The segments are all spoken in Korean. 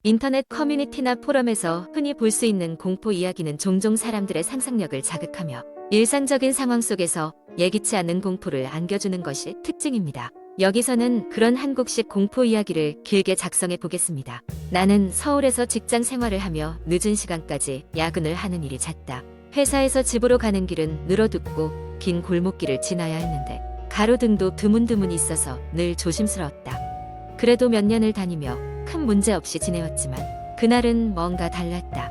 인터넷 커뮤니티나 포럼에서 흔히 볼 수 있는 공포 이야기는 종종 사람들의 상상력을 자극하며 일상적인 상황 속에서 예기치 않은 공포를 안겨주는 것이 특징입니다. 여기서는 그런 한국식 공포 이야기를 길게 작성해 보겠습니다. 나는 서울에서 직장 생활을 하며 늦은 시간까지 야근을 하는 일이 잦다. 회사에서 집으로 가는 길은 늘어둡고 긴 골목길을 지나야 했는데 가로등도 드문드문 있어서 늘 조심스러웠다. 그래도 몇 년을 다니며 큰 문제 없이 지내왔지만 그날은 뭔가 달랐다.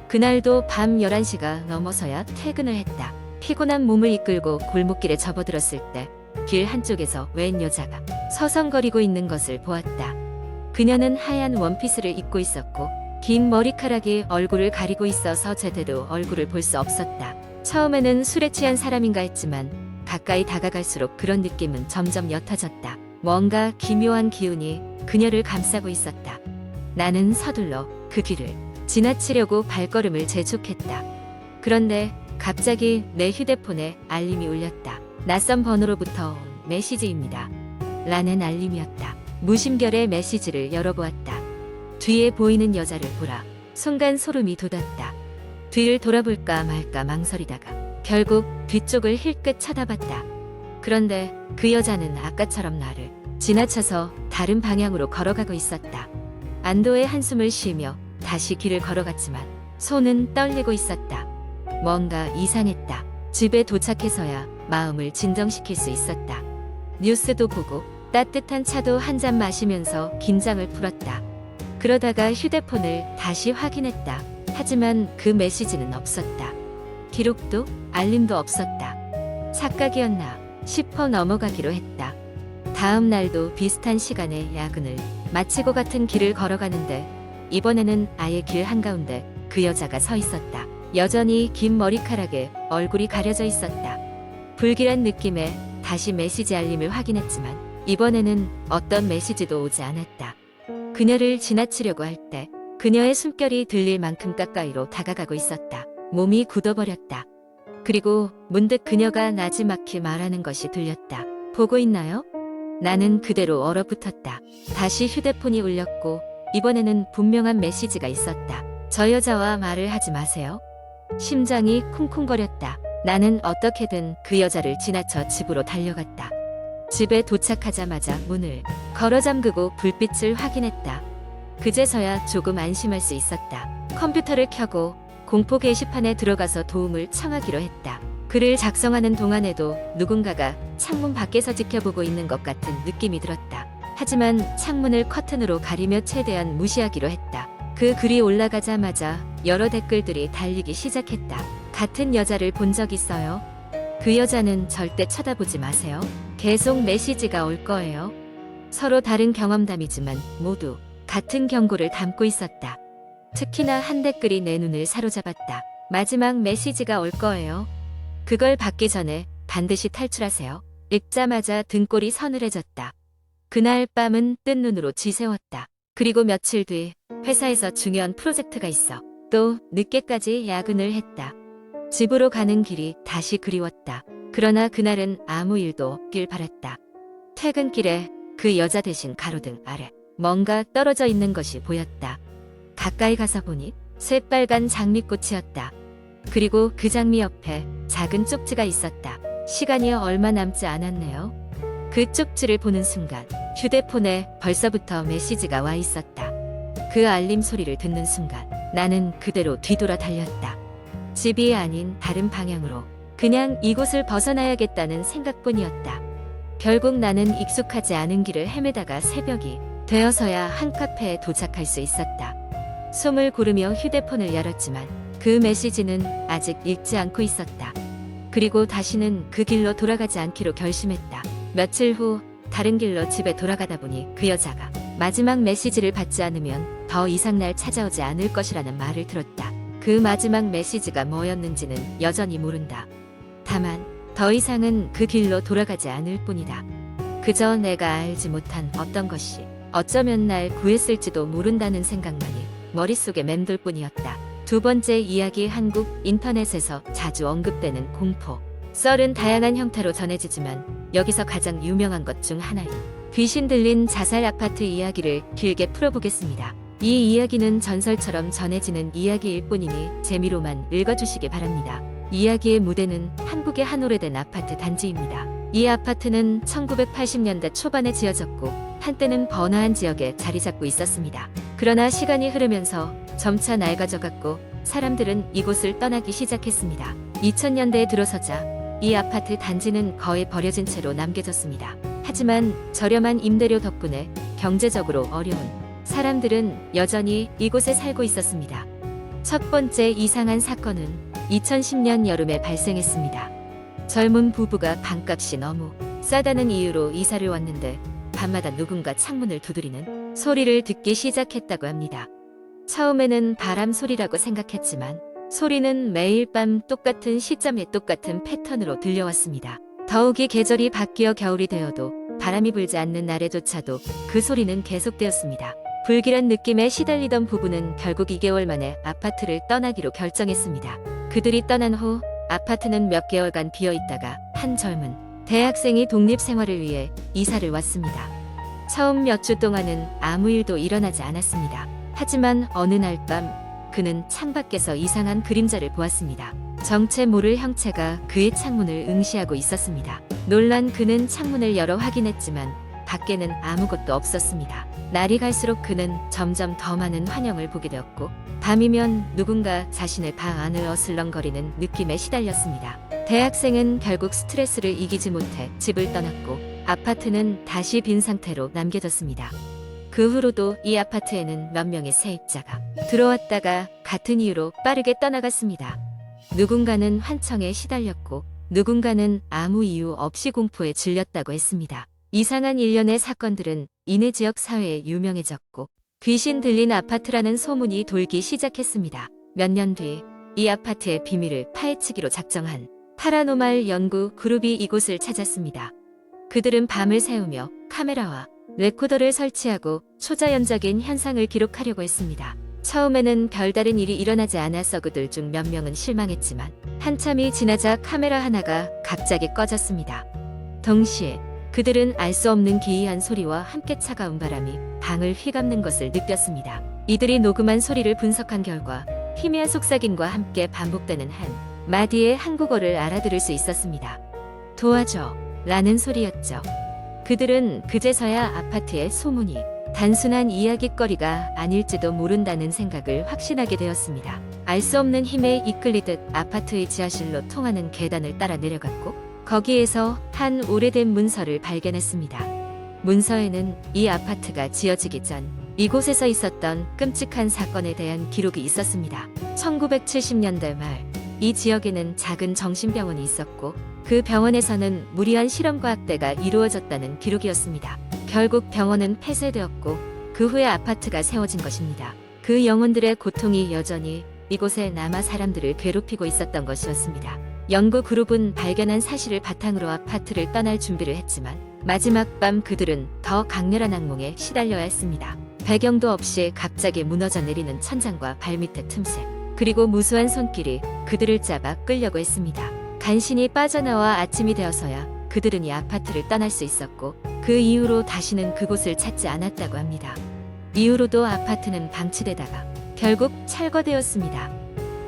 그날도 밤 11시가 넘어서야 퇴근을 했다. 피곤한 몸을 이끌고 골목길에 접어들었을 때 길 한쪽에서 웬 여자가 서성거리고 있는 것을 보았다. 그녀는 하얀 원피스를 입고 있었고 긴 머리카락이 얼굴을 가리고 있어서 제대로 얼굴을 볼 수 없었다. 처음에는 술에 취한 사람인가 했지만 가까이 다가갈수록 그런 느낌은 점점 옅어졌다. 뭔가 기묘한 기운이 그녀를 감싸고 있었다. 나는 서둘러 그 길을 지나치려고 발걸음을 재촉했다. 그런데 갑자기 내 휴대폰에 알림이 울렸다. 낯선 번호로부터 온 메시지입니다. 라는 알림이었다. 무심결에 메시지를 열어보았다. 뒤에 보이는 여자를 보라. 순간 소름이 돋았다. 뒤를 돌아볼까 말까 망설이다가 결국 뒤쪽을 힐끗 쳐다봤다. 그런데 그 여자는 아까처럼 나를 지나쳐서 다른 방향으로 걸어가고 있었다. 안도의 한숨을 쉬며 다시 길을 걸어갔지만 손은 떨리고 있었다. 뭔가 이상했다. 집에 도착해서야 마음을 진정시킬 수 있었다. 뉴스도 보고 따뜻한 차도 한 잔 마시면서 긴장을 풀었다. 그러다가 휴대폰을 다시 확인했다. 하지만 그 메시지는 없었다. 기록도 알림도 없었다. 착각이었나 싶어 넘어가기로 했다. 다음 날도 비슷한 시간에 야근을 마치고 같은 길을 걸어가는데 이번에는 아예 길 한가운데 그 여자가 서 있었다. 여전히 긴 머리카락에 얼굴이 가려져 있었다. 불길한 느낌에 다시 메시지 알림을 확인했지만 이번에는 어떤 메시지도 오지 않았다. 그녀를 지나치려고 할 때 그녀의 숨결이 들릴 만큼 가까이로 다가가고 있었다. 몸이 굳어버렸다. 그리고 문득 그녀가 나지막히 말하는 것이 들렸다. 보고 있나요? 나는 그대로 얼어붙었다. 다시 휴대폰이 울렸고 이번에는 분명한 메시지가 있었다. 저 여자와 말을 하지 마세요. 심장이 쿵쿵거렸다. 나는 어떻게든 그 여자를 지나쳐 집으로 달려갔다. 집에 도착하자마자 문을 걸어 잠그고 불빛을 확인했다. 그제서야 조금 안심할 수 있었다. 컴퓨터를 켜고 공포 게시판에 들어가서 도움을 청하기로 했다. 글을 작성하는 동안에도 누군가가 창문 밖에서 지켜보고 있는 것 같은 느낌이 들었다. 하지만 창문을 커튼으로 가리며 최대한 무시하기로 했다. 그 글이 올라가자마자 여러 댓글들이 달리기 시작했다. 같은 여자를 본 적 있어요? 그 여자는 절대 쳐다보지 마세요. 계속 메시지가 올 거예요. 서로 다른 경험담이지만 모두 같은 경고를 담고 있었다. 특히나 한 댓글이 내 눈을 사로잡았다. 마지막 메시지가 올 거예요. 그걸 받기 전에 반드시 탈출하세요. 읽자마자 등골이 서늘해졌다. 그날 밤은 뜬 눈으로 지새웠다. 그리고 며칠 뒤 회사에서 중요한 프로젝트가 있어 또 늦게까지 야근을 했다. 집으로 가는 길이 다시 그리웠다. 그러나 그날은 아무 일도 없길 바랐다. 퇴근길에 그 여자 대신 가로등 아래 뭔가 떨어져 있는 것이 보였다. 가까이 가서 보니 새빨간 장미꽃이었다. 그리고 그 장미 옆에 작은 쪽지가 있었다. 시간이 얼마 남지 않았네요. 그 쪽지를 보는 순간 휴대폰에 벌써부터 메시지가 와 있었다. 그 알림 소리를 듣는 순간 나는 그대로 뒤돌아 달렸다. 집이 아닌 다른 방향으로 그냥 이곳을 벗어나야겠다는 생각뿐이었다. 결국 나는 익숙하지 않은 길을 헤매다가 새벽이 되어서야 한 카페에 도착할 수 있었다. 숨을 고르며 휴대폰을 열었지만 그 메시지는 아직 읽지 않고 있었다. 그리고 다시는 그 길로 돌아가지 않기로 결심했다. 며칠 후 다른 길로 집에 돌아가다 보니 그 여자가 마지막 메시지를 받지 않으면 더 이상 날 찾아오지 않을 것이라는 말을 들었다. 그 마지막 메시지가 뭐였는지는 여전히 모른다. 다만 더 이상은 그 길로 돌아가지 않을 뿐이다. 그저 내가 알지 못한 어떤 것이 어쩌면 날 구했을지도 모른다는 생각만이 머릿속에 맴돌 뿐이었다. 두 번째 이야기. 한국 인터넷에서 자주 언급되는 공포 썰은 다양한 형태로 전해지지만 여기서 가장 유명한 것 중 하나인 귀신 들린 자살 아파트 이야기를 길게 풀어보겠습니다. 이 이야기는 전설처럼 전해지는 이야기일 뿐이니 재미로만 읽어주시기 바랍니다. 이야기의 무대는 한국의 한 오래된 아파트 단지입니다. 이 아파트는 1980년대 초반에 지어졌고 한때는 번화한 지역에 자리 잡고 있었습니다. 그러나 시간이 흐르면서 점차 낡아져갔고 사람들은 이곳을 떠나기 시작했습니다. 2000년대에 들어서자 이 아파트 단지는 거의 버려진 채로 남겨졌습니다. 하지만 저렴한 임대료 덕분에 경제적으로 어려운 사람들은 여전히 이곳에 살고 있었습니다. 첫 번째 이상한 사건은 2010년 여름에 발생했습니다. 젊은 부부가 방값이 너무 싸다는 이유로 이사를 왔는데 밤마다 누군가 창문을 두드리는 소리를 듣기 시작했다고 합니다. 처음에는 바람 소리라고 생각했지만 소리는 매일 밤 똑같은 시점에 똑같은 패턴으로 들려왔습니다. 더욱이 계절이 바뀌어 겨울이 되어도 바람이 불지 않는 날에조차도 그 소리는 계속되었습니다. 불길한 느낌에 시달리던 부부는 결국 2개월 만에 아파트를 떠나기로 결정했습니다. 그들이 떠난 후 아파트는 몇 개월간 비어있다가 한 젊은 대학생이 독립생활을 위해 이사를 왔습니다. 처음 몇 주 동안은 아무 일도 일어나지 않았습니다. 하지만 어느 날 밤 그는 창밖에서 이상한 그림자를 보았습니다. 정체 모를 형체가 그의 창문을 응시하고 있었습니다. 놀란 그는 창문을 열어 확인했지만 밖에는 아무것도 없었습니다. 날이 갈수록 그는 점점 더 많은 환영을 보게 되었고 밤이면 누군가 자신의 방 안을 어슬렁거리는 느낌에 시달렸습니다. 대학생은 결국 스트레스를 이기지 못해 집을 떠났고 아파트는 다시 빈 상태로 남겨졌습니다. 그 후로도 이 아파트에는 몇 명의 세입자가 들어왔다가 같은 이유로 빠르게 떠나갔습니다. 누군가는 환청에 시달렸고 누군가는 아무 이유 없이 공포에 질렸다고 했습니다. 이상한 일련의 사건들은 이내 지역 사회에 유명해졌고 귀신 들린 아파트라는 소문이 돌기 시작했습니다. 몇 년 뒤 이 아파트의 비밀을 파헤치기로 작정한 파라노말 연구 그룹이 이곳을 찾았습니다. 그들은 밤을 새우며 카메라와 레코더를 설치하고 초자연적인 현상을 기록하려고 했습니다. 처음에는 별다른 일이 일어나지 않아서 그들 중 몇 명은 실망했지만 한참이 지나자 카메라 하나가 갑자기 꺼졌습니다. 동시에 그들은 알 수 없는 기이한 소리와 함께 차가운 바람이 방을 휘감는 것을 느꼈습니다. 이들이 녹음한 소리를 분석한 결과 희미한 속삭임과 함께 반복되는 한 마디의 한국어를 알아들을 수 있었습니다. 도와줘 라는 소리였죠. 그들은 그제서야 아파트의 소문이 단순한 이야깃거리가 아닐지도 모른다는 생각을 확신하게 되었습니다. 알 수 없는 힘에 이끌리듯 아파트의 지하실로 통하는 계단을 따라 내려갔고 거기에서 한 오래된 문서를 발견했습니다. 문서에는 이 아파트가 지어지기 전 이곳에서 있었던 끔찍한 사건에 대한 기록이 있었습니다. 1970년대 말 이 지역에는 작은 정신병원이 있었고 그 병원에서는 무리한 실험과 학대가 이루어졌다는 기록이었습니다. 결국 병원은 폐쇄되었고 그 후에 아파트가 세워진 것입니다. 그 영혼들의 고통이 여전히 이곳에 남아 사람들을 괴롭히고 있었던 것이었습니다. 연구 그룹은 발견한 사실을 바탕으로 아파트를 떠날 준비를 했지만 마지막 밤 그들은 더 강렬한 악몽에 시달려야 했습니다. 배경도 없이 갑자기 무너져 내리는 천장과 발밑의 틈새 그리고 무수한 손길이 그들을 잡아 끌려고 했습니다. 간신히 빠져나와 아침이 되어서야 그들은 이 아파트를 떠날 수 있었고 그 이후로 다시는 그곳을 찾지 않았다고 합니다. 이후로도 아파트는 방치되다가 결국 철거되었습니다.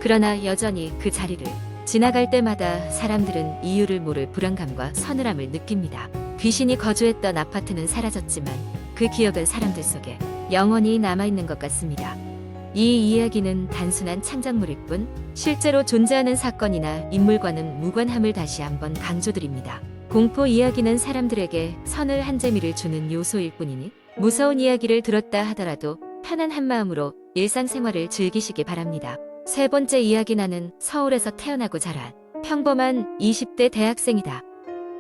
그러나 여전히 그 자리를 지나갈 때마다 사람들은 이유를 모를 불안감과 서늘함을 느낍니다. 귀신이 거주했던 아파트는 사라졌지만 그 기억은 사람들 속에 영원히 남아있는 것 같습니다. 이 이야기는 단순한 창작물일 뿐 실제로 존재하는 사건이나 인물과는 무관함을 다시 한번 강조드립니다. 공포 이야기는 사람들에게 선을 한 재미를 주는 요소일 뿐이니 무서운 이야기를 들었다 하더라도 편한 한마음으로 일상생활을 즐기시기 바랍니다. 세 번째 이야기 나는 서울에서 태어나고 자란 평범한 20대 대학생이다.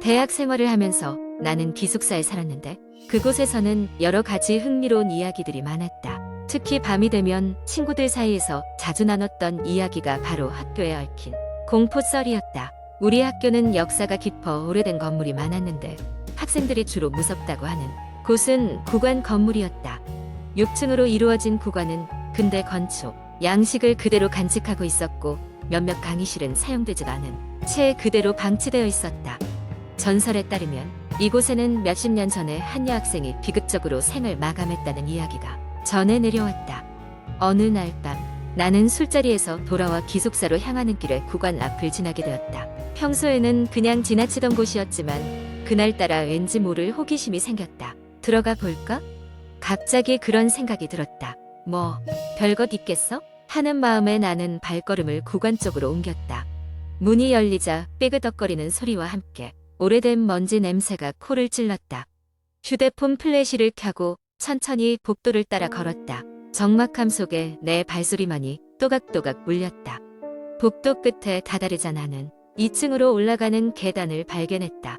대학 생활을 하면서 나는 기숙사에 살았는데 그곳에서는 여러 가지 흥미로운 이야기들이 많았다. 특히 밤이 되면 친구들 사이에서 자주 나눴던 이야기가 바로 학교에 얽힌 공포썰이었다. 우리 학교는 역사가 깊어 오래된 건물이 많았는데 학생들이 주로 무섭다고 하는 곳은 구관 건물이었다. 6층으로 이루어진 구관은 근대 건축, 양식을 그대로 간직하고 있었고 몇몇 강의실은 사용되지도 않은 채 그대로 방치되어 있었다. 전설에 따르면 이곳에는 몇십 년 전에 한 여학생이 비극적으로 생을 마감했다는 이야기가 전해 내려왔다. 어느 날 밤 나는 술자리에서 돌아와 기숙사로 향하는 길에 구간 앞을 지나게 되었다. 평소에는 그냥 지나치던 곳이었지만 그날따라 왠지 모를 호기심이 생겼다. 들어가 볼까? 갑자기 그런 생각이 들었다. 뭐 별것 있겠어? 하는 마음에 나는 발걸음을 구간 쪽으로 옮겼다. 문이 열리자 삐그덕거리는 소리와 함께 오래된 먼지 냄새가 코를 찔렀다. 휴대폰 플래시를 켜고 천천히 복도를 따라 걸었다. 적막함 속에 내 발소리만이 또각또각 울렸다. 복도 끝에 다다르자 나는 2층으로 올라가는 계단을 발견했다.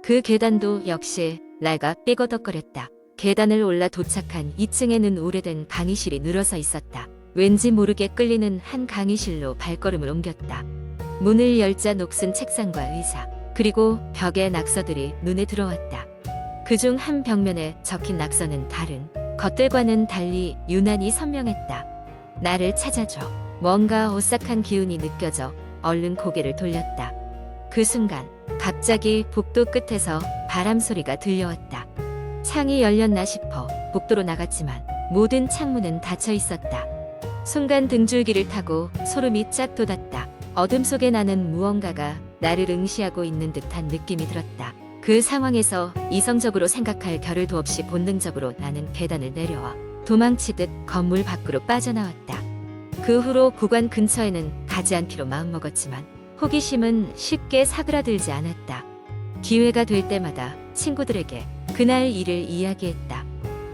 그 계단도 역시 낡아 삐거덕거렸다. 계단을 올라 도착한 2층에는 오래된 강의실이 늘어서 있었다. 왠지 모르게 끌리는 한 강의실로 발걸음을 옮겼다. 문을 열자 녹슨 책상과 의자, 그리고 벽의 낙서들이 눈에 들어왔다. 그중 한 벽면에 적힌 낙서는 다른 것들과는 달리 유난히 선명했다. 나를 찾아줘. 뭔가 오싹한 기운이 느껴져 얼른 고개를 돌렸다. 그 순간 갑자기 복도 끝에서 바람 소리가 들려왔다. 창이 열렸나 싶어 복도로 나갔지만 모든 창문은 닫혀 있었다. 순간 등줄기를 타고 소름이 쫙 돋았다. 어둠 속에 나는 무언가가 나를 응시하고 있는 듯한 느낌이 들었다. 그 상황에서 이성적으로 생각할 겨를도 없이 본능적으로 나는 계단을 내려와 도망치듯 건물 밖으로 빠져나왔다. 그 후로 구간 근처에는 가지 않기로 마음먹었지만 호기심은 쉽게 사그라들지 않았다. 기회가 될 때마다 친구들에게 그날 일을 이야기했다.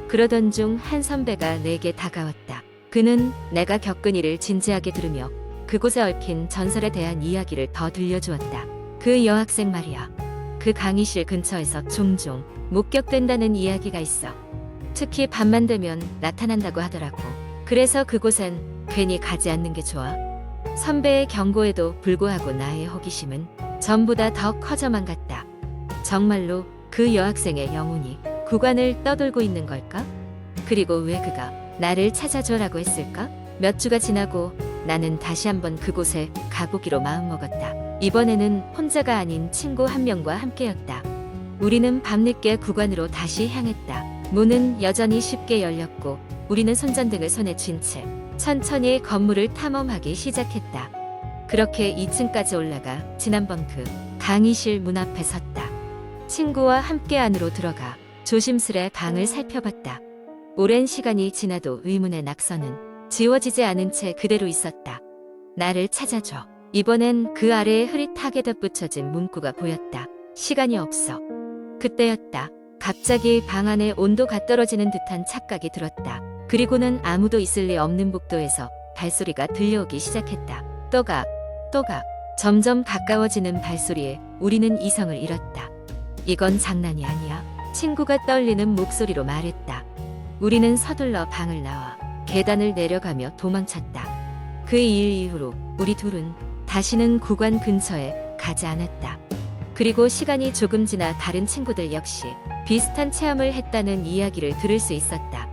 그러던 중 한 선배가 내게 다가왔다. 그는 내가 겪은 일을 진지하게 들으며 그곳에 얽힌 전설에 대한 이야기를 더 들려주었다. 그 여학생 말이야. 그 강의실 근처에서 종종 목격된다는 이야기가 있어. 특히 밤만 되면 나타난다고 하더라고. 그래서 그곳엔 괜히 가지 않는 게 좋아. 선배의 경고에도 불구하고 나의 호기심은 전보다 더 커져만 갔다. 정말로 그 여학생의 영혼이 구간을 떠돌고 있는 걸까? 그리고 왜 그가 나를 찾아줘라고 했을까? 몇 주가 지나고 나는 다시 한번 그곳에 가보기로 마음먹었다. 이번에는 혼자가 아닌 친구 한 명과 함께였다. 우리는 밤늦게 구간으로 다시 향했다. 문은 여전히 쉽게 열렸고 우리는 손전등을 손에 쥔 채 천천히 건물을 탐험하기 시작했다. 그렇게 2층까지 올라가 지난번 그 강의실 문 앞에 섰다. 친구와 함께 안으로 들어가 조심스레 방을 살펴봤다. 오랜 시간이 지나도 의문의 낙서는 지워지지 않은 채 그대로 있었다. 나를 찾아줘. 이번엔 그 아래에 흐릿하게 덧붙여진 문구가 보였다. 시간이 없어. 그때였다. 갑자기 방 안에 온도가 떨어지는 듯한 착각이 들었다. 그리고는 아무도 있을 리 없는 복도에서 발소리가 들려오기 시작했다. 또각, 또각. 점점 가까워지는 발소리에 우리는 이성을 잃었다. 이건 장난이 아니야. 친구가 떨리는 목소리로 말했다. 우리는 서둘러 방을 나와 계단을 내려가며 도망쳤다. 그 일 이후로 우리 둘은 다시는 구간 근처에 가지 않았다. 그리고 시간이 조금 지나 다른 친구들 역시 비슷한 체험을 했다는 이야기를 들을 수 있었다.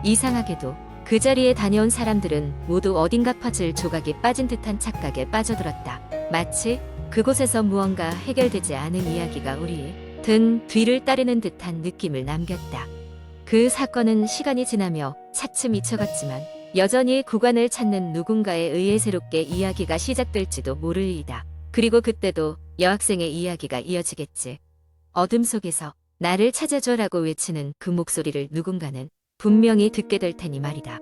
이상하게도 그 자리에 다녀온 사람들은 모두 어딘가 퍼즐 조각이 빠진 듯한 착각에 빠져들었다. 마치 그곳에서 무언가 해결되지 않은 이야기가 우리 등 뒤를 따르는 듯한 느낌을 남겼다. 그 사건은 시간이 지나며 차츰 잊혀갔지만 여전히 구간을 찾는 누군가에 의해 새롭게 이야기가 시작될지도 모를 일이다. 그리고 그때도 여학생의 이야기가 이어지겠지. 어둠 속에서 나를 찾아줘라고 외치는 그 목소리를 누군가는 분명히 듣게 될 테니 말이다.